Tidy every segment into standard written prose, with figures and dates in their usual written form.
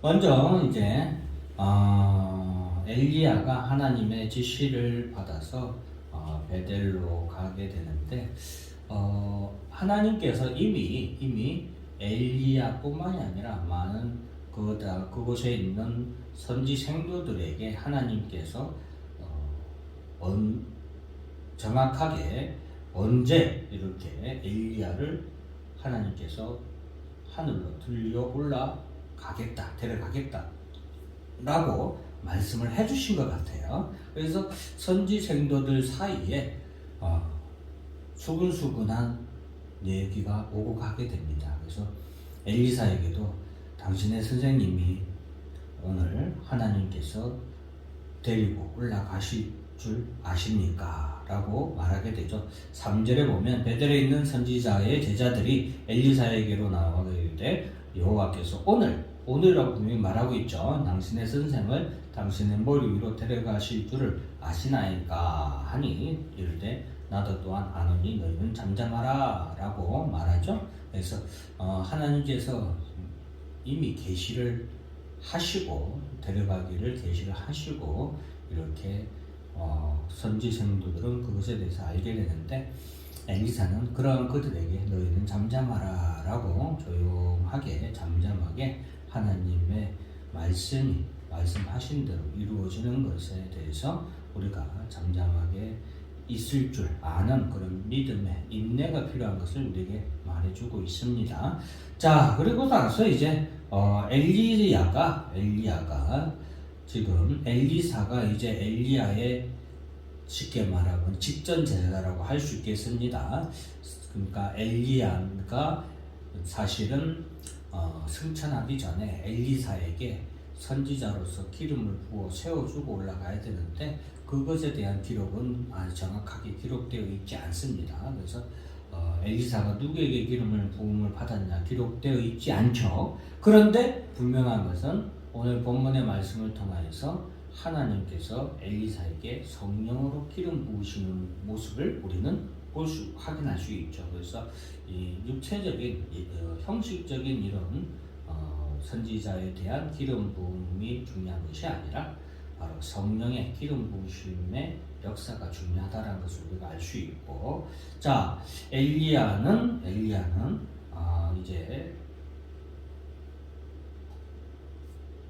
먼저 이제 엘리야가 하나님의 지시를 받아서 베델로 가게 되는데 하나님께서 이미 엘리야뿐만이 아니라 많은 그곳에 있는 선지 생도들에게 하나님께서 정확하게 언제 이렇게 엘리야를 하나님께서 하늘로 들려 올라가겠다, 데려가겠다 라고 말씀을 해주신 것 같아요. 그래서 선지 생도들 사이에 수근수근한 얘기가 오고 가게 됩니다. 그래서 엘리사에게도 당신의 선생님이 오늘 하나님께서 데리고 올라가실 줄 아십니까? 라고 말하게 되죠. 3절에 보면 베델에 있는 선지자의 제자들이 엘리사에게로 나와가게 이르되 여호와께서 오늘이라고 분명히 말하고 있죠. 당신의 선생을 당신의 머리 위로 데려가실 줄을 아시나이까 하니 이르되 나도 또한 아노니 너희는 잠잠하라 라고 말하죠. 그래서 하나님께서 이미 계시를 하시고 데려가기를 계시를 하시고 이렇게 선지 생도들은 그것에 대해서 알게 되는데 엘리사는 그러한 그들에게 너희는 잠잠하라 라고 조용하게 잠잠하게 하나님의 말씀하신 대로 이루어지는 것에 대해서 우리가 잠잠하게 있을 줄 아는 그런 믿음의 인내가 필요한 것을 우리에게 말해주고 있습니다. 자, 그리고 나서 이제 엘리야가 지금 엘리사가 이제 엘리야의 쉽게 말하면 직전 제자라고 할 수 있겠습니다. 그러니까 엘리야가 사실은 승천하기 전에 엘리사에게 선지자로서 기름을 부어 세워주고 올라가야 되는데 그것에 대한 기록은 아주 정확하게 기록되어 있지 않습니다. 그래서 엘리사가 누구에게 기름을 부음을 받았냐 기록되어 있지 않죠. 그런데 분명한 것은 오늘 본문의 말씀을 통하여서 하나님께서 엘리사에게 성령으로 기름 부으시는 모습을 우리는 확인할 수 있죠. 그래서 이 육체적인 형식적인 이런 선지자에 대한 기름 부음이 중요한 것이 아니라 바로 성령의 기름 부으심의 역사가 중요하다는 것을 우리가 알 수 있고, 자 엘리야는 이제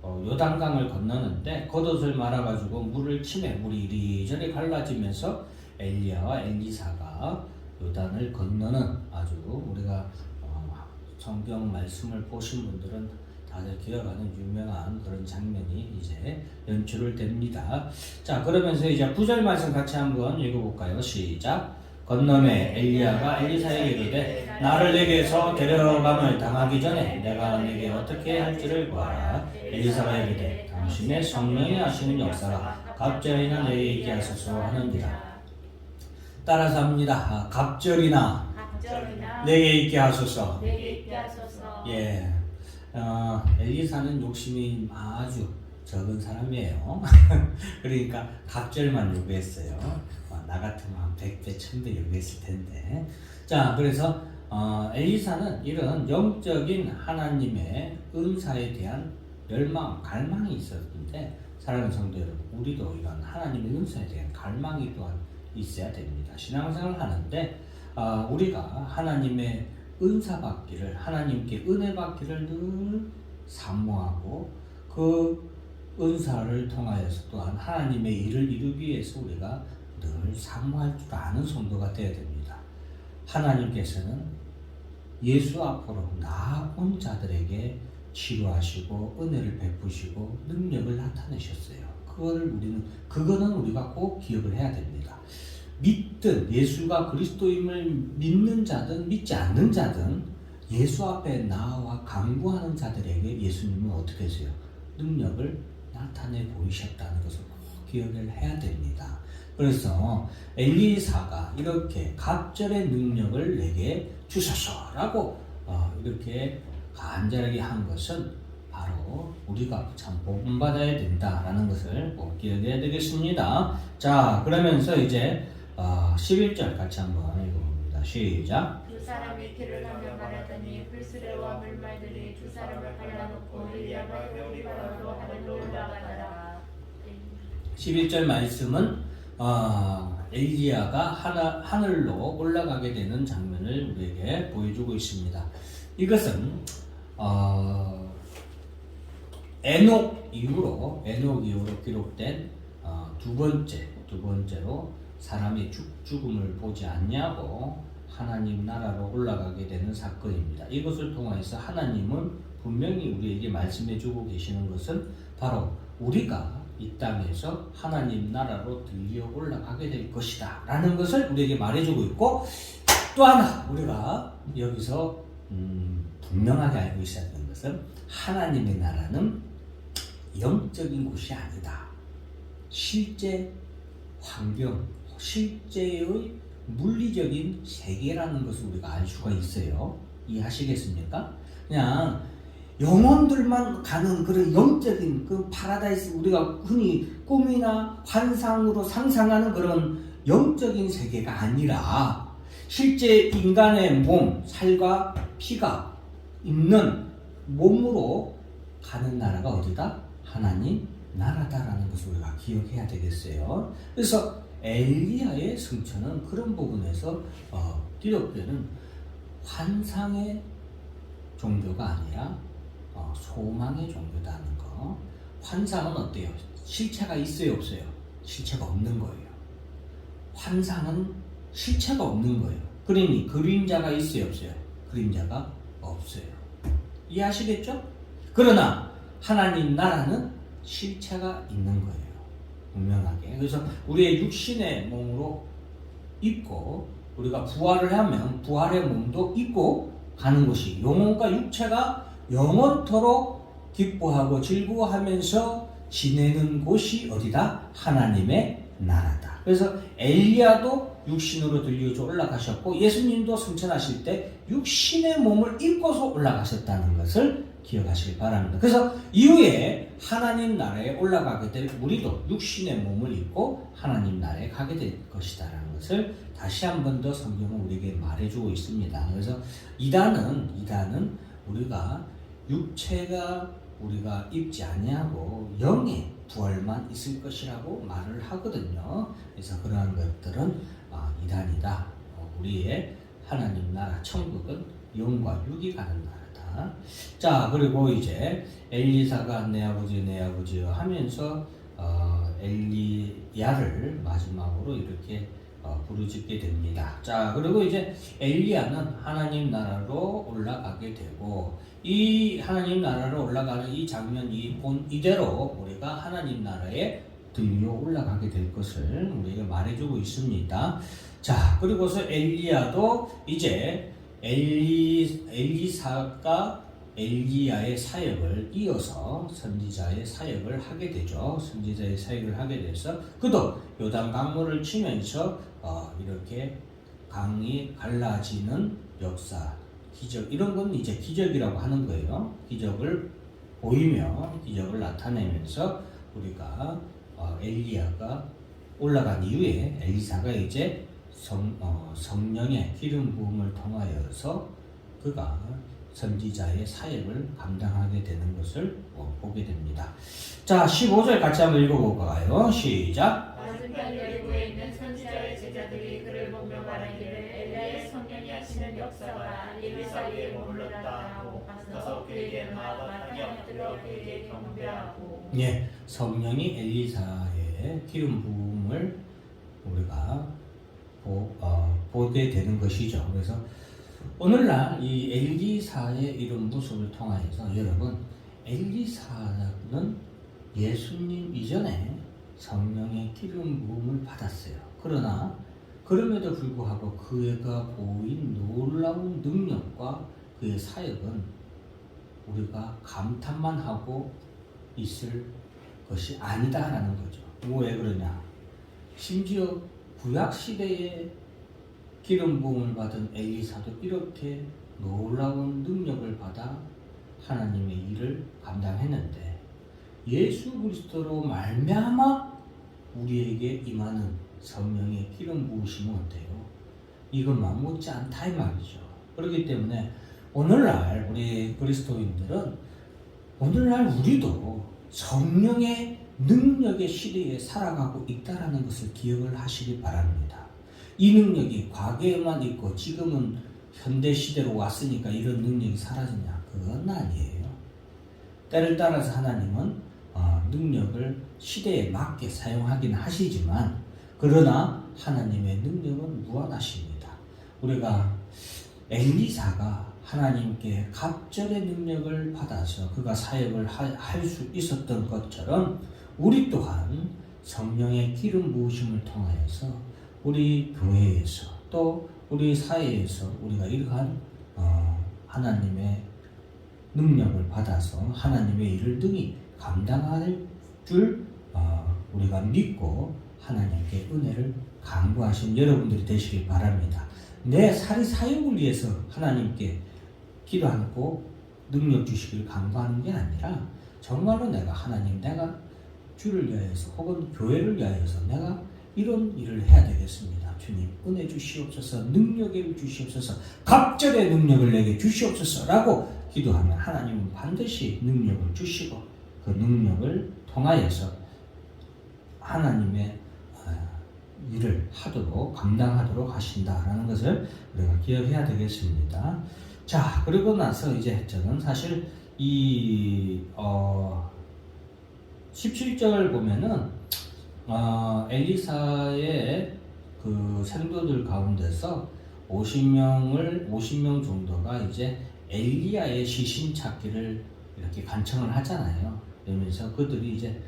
요단강을 건너는데 겉옷을 말아가지고 물을 치매 물이 이리저리 갈라지면서 엘리야와 엘리사가 요단을 건너는 아주 우리가 성경 말씀을 보신 분들은 다들 기억하는 유명한 그런 장면이 이제 연출을 됩니다. 자, 그러면서 이제 9절 말씀 같이 한번 읽어볼까요? 시작. 건너매 엘리야가 엘리사에게 이르되 나를 내게서 데려감을 당하기 전에 내가 네게 어떻게 할지를 보아라. 엘리사가 이르되 당신의 성령이 하시는 역사가 갑절이나 내게 있게 하소서 하는지라. 따라서 합니다. 갑절이나 내게 있게 하소서. 예. 엘리사는 욕심이 아주 적은 사람이에요. 그러니까 갑절만 요구했어요. 나 같으면 한 100배, 1000배 요구했을 텐데. 자, 그래서 엘리사는 이런 영적인 하나님의 은사에 대한 열망, 갈망이 있었는데 사랑하는 성도 여러분, 우리도 이런 하나님의 은사에 대한 갈망이 또한 있어야 됩니다. 신앙생활을 하는데 우리가 하나님의 은사 받기를, 하나님께 은혜 받기를 늘 사모하고 그 은사를 통하여서 또한 하나님의 일을 이루기 위해서 우리가 늘 사모할 줄 아는 성도가 되어야 됩니다. 하나님께서는 예수 앞으로 나온 자들에게 치료하시고 은혜를 베푸시고 능력을 나타내셨어요. 그거는 우리가 꼭 기억을 해야 됩니다. 믿든 예수가 그리스도임을 믿는 자든 믿지 않는 자든 예수 앞에 나와 간구하는 자들에게 예수님은 어떻게 하세요? 능력을 나타내 보이셨다는 것을 꼭 기억을 해야 됩니다. 그래서 엘리사가 이렇게 갑절의 능력을 내게 주소서라고 이렇게 간절하게 한 것은 바로 우리가 참 복음받아야 된다라는 것을 꼭 기억해야 되겠습니다. 자, 그러면서 이제 11절 같이 한번 읽어봅니다. 시작. 두 사람이 길을 가며 말하더니 불수레와 물말들이 두 사람을 갈라놓고 엘리야가 회오리 11절 말씀은 엘리야가 하늘로 올라가게 되는 장면을 우리에게 보여주고 있습니다. 이것은 에녹 이후로 기록된 두 번째로 사람이 죽음을 보지 않냐고 하나님 나라로 올라가게 되는 사건입니다. 이것을 통해서 하나님은 분명히 우리에게 말씀해 주고 계시는 것은 바로 우리가 이 땅에서 하나님 나라로 들려 올라가게 될 것이다 라는 것을 우리에게 말해주고 있고, 또 하나 우리가 여기서 분명하게 알고 있어야 하는 것은 하나님의 나라는 영적인 곳이 아니다. 실제 환경, 실제의 물리적인 세계라는 것을 우리가 알 수가 있어요. 이해하시겠습니까? 그냥 영혼들만 가는 그런 영적인 그 파라다이스, 우리가 흔히 꿈이나 환상으로 상상하는 그런 영적인 세계가 아니라 실제 인간의 몸, 살과 피가 있는 몸으로 가는 나라가 어디다? 하나님 나라다라는 것을 우리가 기억해야 되겠어요. 그래서 엘리야의 승천은 그런 부분에서 기독교는 환상의 종교가 아니라 소망의 종교다는 거. 환상은 어때요? 실체가 있어요, 없어요? 실체가 없는 거예요. 환상은 실체가 없는 거예요. 그러니 그림자가 있어요, 없어요? 그림자가 없어요. 이해하시겠죠? 그러나 하나님 나라는 실체가 있는 거예요. 분명하게. 그래서 우리의 육신의 몸으로 입고 우리가 부활을 하면 부활의 몸도 입고 가는 것이, 영혼과 육체가 영원토록 기뻐하고 즐거워하면서 지내는 곳이 어디다? 하나님의 나라다. 그래서 엘리야도 육신으로 들려져 올라가셨고 예수님도 승천하실 때 육신의 몸을 입고서 올라가셨다는 것을 기억하시기 바랍니다. 그래서 이후에 하나님 나라에 올라가게 될 우리도 육신의 몸을 입고 하나님 나라에 가게 될 것이다라는 것을 다시 한 번 더 성경은 우리에게 말해주고 있습니다. 그래서 이단은 우리가 육체가 우리가 입지 아니하고 영의 부활만 있을 것이라고 말을 하거든요. 그래서 그러한 것들은 이단이다. 우리의 하나님 나라 천국은 영과 육이 가는 나라다. 자, 그리고 이제 엘리사가 내 아버지 하면서 엘리야를 마지막으로 이렇게 부르짖게 됩니다. 자, 그리고 이제 엘리야는 하나님 나라로 올라가게 되고, 이 하나님 나라로 올라가는 이 장면, 이대로 우리가 하나님 나라에 들려 올라가게 될 것을 우리에게 말해주고 있습니다. 자, 그리고서 엘리야도 이제 엘리사가 엘리야의 사역을 이어서 선지자의 사역을 하게 되죠. 선지자의 사역을 하게 돼서 그도 요단 강물을 치면서 이렇게 강이 갈라지는 역사, 기적, 이런 건 이제 기적이라고 하는 거예요. 기적을 보이며 기적을 나타내면서 우리가 엘리야가 올라간 이후에 엘리사가 이제 성령의 기름 부음을 통하여서 그가 선지자의 사역을 감당하게 되는 것을 보게 됩니다. 자, 15절 같이 한번 읽어볼까요? 시작. 맞은편 여리고에 있는 선지자의 제자들이 그를 보며 말하기를 엘리야의 성령이 하시는 역사가 엘리사 위에 머물렀다 하고 가서 그에게 나아가 땅에 엎드려 그에게 경배하고. 예, 성령이 엘리사의 기름 부음을 우리가 보게 되는 것이죠. 그래서 오늘날 이 엘리사의 이런 모습을 통하여서 여러분, 엘리사는 예수님 이전에 성령의 기름 부음을 받았어요. 그러나 그럼에도 불구하고 그가 보인 놀라운 능력과 그의 사역은 우리가 감탄만 하고 있을 것이 아니다라는 거죠. 왜 그러냐? 심지어 구약시대에 기름 부음을 받은 엘리사도 이렇게 놀라운 능력을 받아 하나님의 일을 감당했는데, 예수 그리스도로 말미암아 우리에게 임하는 성령의 기름 부으심은 어때요? 이것만 못지 않다 이 말이죠. 그렇기 때문에 오늘날 우리 그리스도인들은, 오늘날 우리도 성령의 능력의 시대에 살아가고 있다라는 것을 기억을 하시기 바랍니다. 이 능력이 과거에만 있고 지금은 현대 시대로 왔으니까 이런 능력이 사라지냐? 그건 아니에요. 때를 따라서 하나님은 능력을 시대에 맞게 사용하긴 하시지만 그러나 하나님의 능력은 무한하십니다. 우리가 엘리사가 하나님께 갑절의 능력을 받아서 그가 사역을 할 수 있었던 것처럼 우리 또한 성령의 기름 부으심을 통하여서 우리 교회에서 또 우리 사회에서 우리가 이러한 하나님의 능력을 받아서 하나님의 일을 능히 감당할 줄 우리가 믿고 하나님께 은혜를 간구하신 여러분들이 되시길 바랍니다. 내 사리 사역을 위해서 하나님께 기도하고 능력 주시기를 간구하는 게 아니라 정말로 내가 주를 위하여서 혹은 교회를 위하여서 내가 이런 일을 해야 되겠습니다. 주님 은혜 주시옵소서, 능력을 주시옵소서, 갑절의 능력을 내게 주시옵소서 라고 기도하면 하나님은 반드시 능력을 주시고 그 능력을 통하여서 하나님의 일을 감당하도록 하신다라는 것을 우리가 기억해야 되겠습니다. 자, 그리고 나서 이제 저는 사실 이 17절 보면은 엘리사의 그 생도들 가운데서 50명 정도가 이제 엘리야의 시신 찾기를 이렇게 간청을 하잖아요. 그러면서 그들이 이제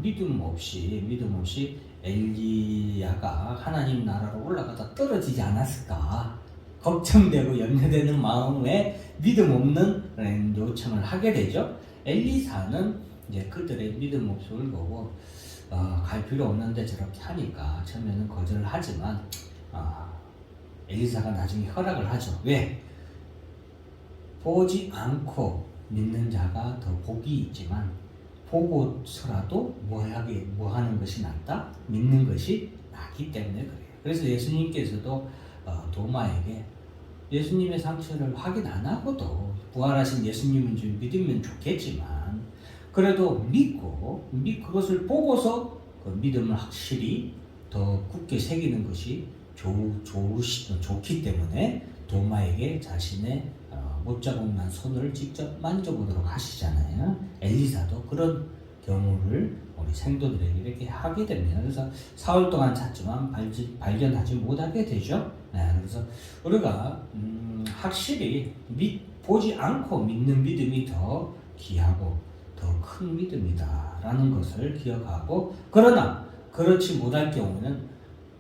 믿음 없이 엘리야가 하나님 나라로 올라가다 떨어지지 않았을까 걱정되고 염려되는 마음에 믿음 없는 요청을 하게 되죠. 엘리사는 이제 그들의 믿음 없음을 보고 갈 필요 없는데 저렇게 하니까 처음에는 거절을 하지만 엘리사가 나중에 허락을 하죠. 왜? 보지 않고 믿는 자가 더 복이 있지만 보고서라도 뭐 하는 것이 낫다? 믿는 것이 낫기 때문에 그래요. 그래서 예수님께서도 도마에게 예수님의 상처를 확인 안 하고도 부활하신 예수님인 줄 믿으면 좋겠지만 그래도 믿고 그것을 보고서 그 믿음을 확실히 더 굳게 새기는 것이 좋기 때문에 도마에게 자신의 못자국난 손을 직접 만져보도록 하시잖아요. 엘리사도 그런 경우를 우리 생도들에게 이렇게 하게 됩니다. 그래서 사흘 동안 찾지만 발견하지 못하게 되죠. 그래서 우리가 확실히 보지 않고 믿는 믿음이 더 귀하고 더 큰 믿음이다라는 것을 기억하고 그러나 그렇지 못할 경우는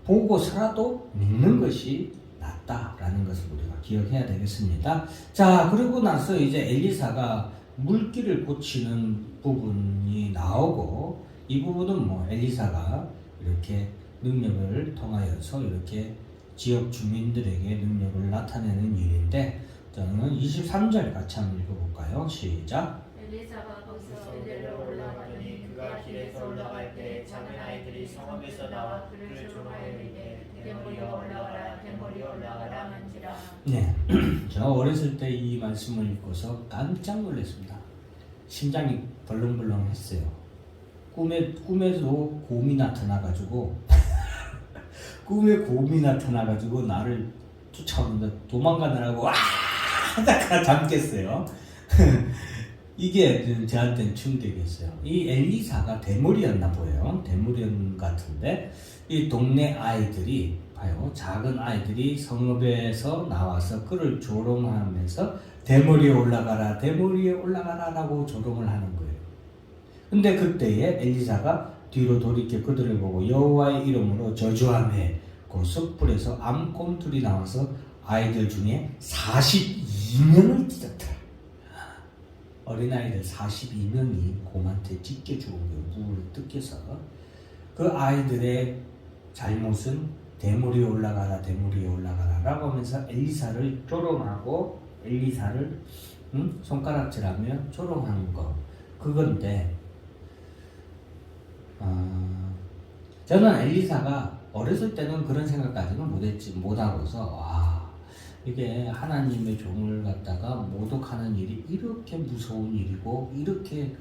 보고서라도 믿는 것이 낫다라는 것을 우리가 기억해야 되겠습니다. 자, 그러고 나서 이제 엘리사가 물길을 고치는 부분이 나오고 이 부분은 엘리사가 이렇게 능력을 통하여서 이렇게 지역 주민들에게 능력을 나타내는 일인데 저는 23절 같이 한번 읽어볼까요? 시작. 엘리사가 거기서 엘리로 올라가더니 그가 길에서 올라갈 때 작은 아이들이 성읍에서 나와 그를 조롱하여 이르되 대머리여 올라가라 대머리여 올라가라 한지라. 네, 제가 어렸을 때 이 말씀을 읽고서 깜짝 놀랐습니다. 심장이 벌렁벌렁했어요. 꿈에도 곰이 나타나가지고 나를 쫓아오는데 도망가느라고 와 하다가 잠깼어요. 이게 저한테는 충격이었어요. 이 엘리사가 대머리였나 보여요. 대머리였는 같은데 이 동네 아이들이 봐요. 작은 아이들이 성읍에서 나와서 그를 조롱하면서 대머리에 올라가라 라고 조롱을 하는 거예요. 근데 그때에 엘리사가 뒤로 돌이켜 그들을 보고 여호와의 이름으로 저주하매 그 숯불에서 암곰들이 나와서 아이들 중에 42명을 찢었더라. 어린아이들 42명이 곰한테 찢겨 죽은 거예요. 물을 뜯겨서. 그 아이들의 잘못은 대머리에 올라가라 라고 하면서 엘리사를 조롱하고 엘리사를 손가락질하며 조롱하는 거 그건데 저는 엘리사가 어렸을 때는 그런 생각까지는 못하고서 이게 하나님의 종을 갖다가 모독하는 일이 이렇게 무서운 일이고 이렇게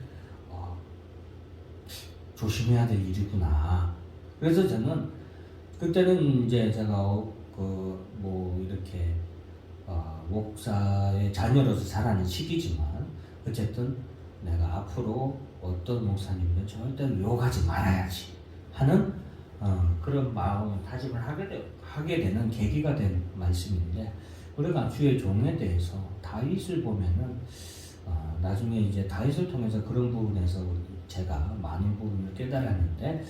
조심해야 될 일이구나. 그래서 저는 그때는 이제 제가 뭐 이렇게 목사의 자녀로서 자라는 시기지만 어쨌든 내가 앞으로 어떤 목사님도 절대로 욕하지 말아야지 하는 그런 마음 다짐을 하게 되는 계기가 된 말씀인데, 우리가 주의 종에 대해서 다윗을 보면은 나중에 이제 다윗을 통해서 그런 부분에서 제가 많은 부분을 깨달았는데,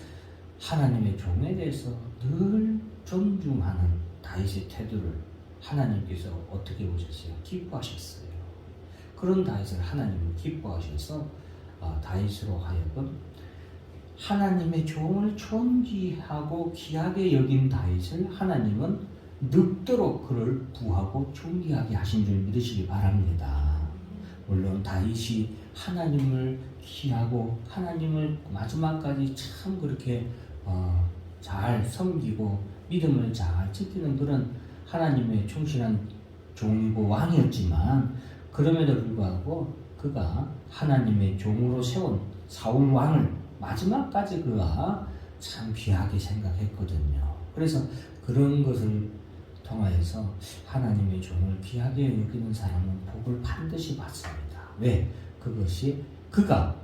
하나님의 종에 대해서 늘 존중하는 다윗의 태도를 하나님께서 어떻게 보셨어요? 기뻐하셨어요. 그런 다윗을 하나님은 기뻐하셔서 다윗으로 하여금 하나님의 종을 존귀하고 귀하게 여긴 다윗을 하나님은 늙도록 그를 부하고 존귀하게 하신 줄 믿으시기 바랍니다. 물론 다윗이 하나님을 귀하고 하나님을 마지막까지 참 그렇게 잘 섬기고 믿음을 잘 지키는 그런 하나님의 충실한 종이고 왕이었지만, 그럼에도 불구하고 그가 하나님의 종으로 세운 사울 왕을 마지막까지 그가 참 귀하게 생각했거든요. 그래서 그런 것을 통하여서 하나님의 종을 귀하게 여기는 사람은 복을 반드시 받습니다. 왜? 그것이 그가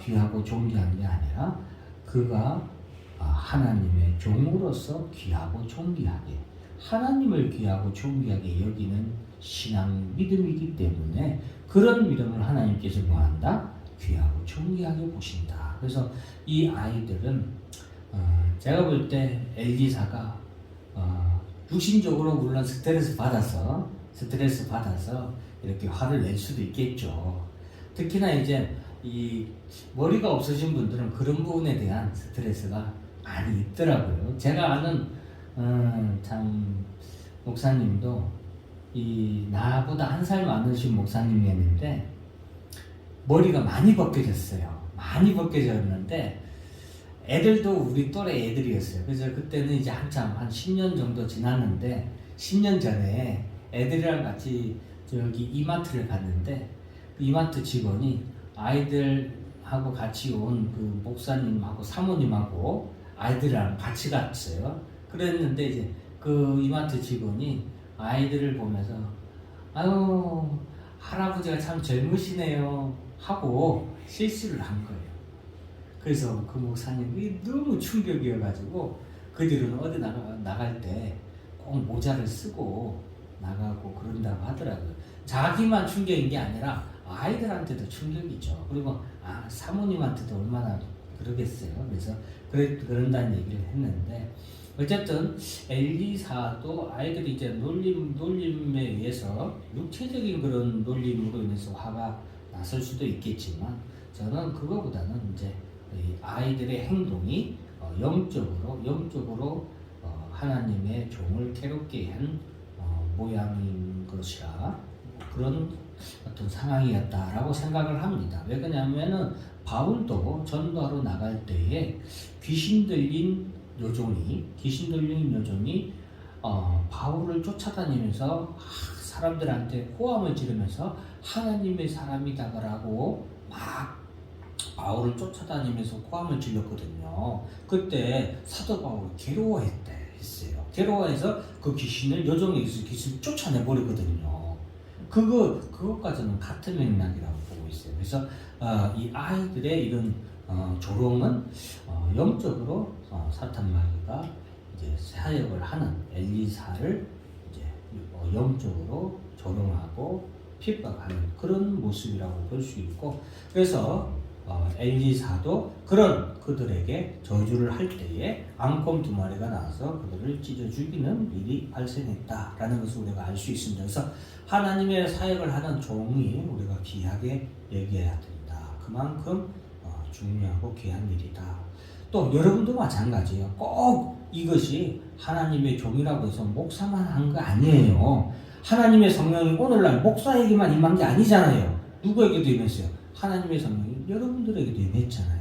귀하고 존귀한 게 아니라 그가 하나님의 종으로서 귀하고 존귀하게, 하나님을 귀하고 존귀하게 여기는 신앙 믿음이기 때문에 그런 믿음을 하나님께서 뭐한다? 귀하고 존귀하게 보신다. 그래서 이 아이들은 제가 볼 때 엘리사가 육신적으로 물론 스트레스 받아서 이렇게 화를 낼 수도 있겠죠. 특히나 이제 이 머리가 없으신 분들은 그런 부분에 대한 스트레스가 많이 있더라고요. 제가 아는 참 목사님도 나보다 한 살 많으신 목사님이었는데 머리가 많이 벗겨졌어요. 많이 벗겨졌는데 애들도 우리 또래 애들이었어요. 그래서 그때는 이제 한참 한 10년 정도 지났는데, 10년 전에 애들이랑 같이 저기 이마트를 갔는데 그 이마트 직원이 아이들하고 같이 온 그 목사님하고 사모님하고 아이들이랑 같이 갔어요. 그랬는데 이제 그 이마트 직원이 아이들을 보면서 아유 할아버지가 참 젊으시네요 하고 실수를 한 거예요. 그래서 그 목사님이 너무 충격이어가지고 그 뒤로는 어디 나갈 때 꼭 모자를 쓰고 나가고 그런다고 하더라고요. 자기만 충격인 게 아니라 아이들한테도 충격이죠. 그리고 사모님한테도 얼마나 그러겠어요. 그래서 그런다는 얘기를 했는데, 어쨌든 엘리사도 아이들이 이제 놀림에 의해서 육체적인 그런 놀림으로 인해서 화가 났을 수도 있겠지만, 저는 그거보다는 이제 아이들의 행동이 영적으로 하나님의 종을 괴롭게 한 모양인 것이라 그런 어떤 상황이었다라고 생각을 합니다. 왜 그러냐면은 바울도 전도하러 나갈 때에 귀신 들린 여종이 바울을 쫓아다니면서 사람들한테 호함을 지르면서 하나님의 사람이다라고 막 바울을 쫓아다니면서 호함을 질렀거든요. 그때 사도 바울이 괴로워했어요. 괴로워해서 그 여종의 귀신을 쫓아내버리거든요. 그것까지는 같은 맥락이라고 보고 있어요. 그래서 이 아이들의 이런 조롱은 영적으로 사탄 마귀가 이제 사역을 하는 엘리사를 이제 영적으로 조롱하고 핍박하는 그런 모습이라고 볼 수 있고, 그래서 엘리사도 그런 그들에게 저주를 할 때에 앙검 2마리가 나와서 그들을 찢어 죽이는 일이 발생했다라는 것을 우리가 알 수 있습니다. 그래서 하나님의 사역을 하는 종이 우리가 귀하게 여겨야 된다. 그만큼 중요하고 귀한 일이다. 또 여러분도 마찬가지예요. 꼭 이것이 하나님의 종이라고 해서 목사만 한 거 아니에요. 하나님의 성령이 오늘날 목사에게만 임한 게 아니잖아요. 누구에게도 임했어요? 하나님의 성령이 여러분들에게도 임했잖아요.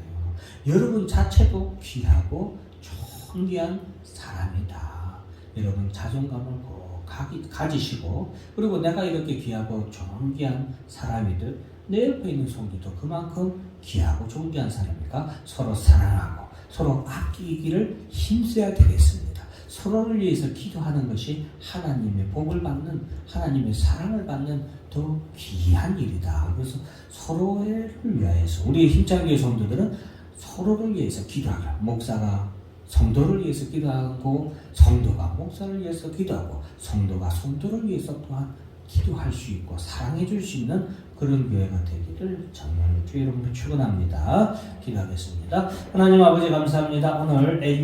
여러분 자체도 귀하고 존귀한 사람이다. 여러분 자존감을 꼭 가지시고, 그리고 내가 이렇게 귀하고 존귀한 사람이들 내 옆에 있는 성도도 그만큼 귀하고 존귀한 사람이니까 서로 사랑하고 서로 아끼기를 힘써야 되겠습니다. 서로를 위해서 기도하는 것이 하나님의 복을 받는, 하나님의 사랑을 받는 더 귀한 일이다. 그래서 서로를 위하여서 우리 힘찬교회 성도들은 서로를 위해서 기도하라. 목사가 성도를 위해서 기도하고 성도가 목사를 위해서 기도하고 성도가 성도를 위해서 또한 기도할 수 있고 사랑해 줄 수 있는 그런 교회가 되기를 정말 주의 이름으로 축원합니다. 기도하겠습니다. 하나님 아버지 감사합니다. 오늘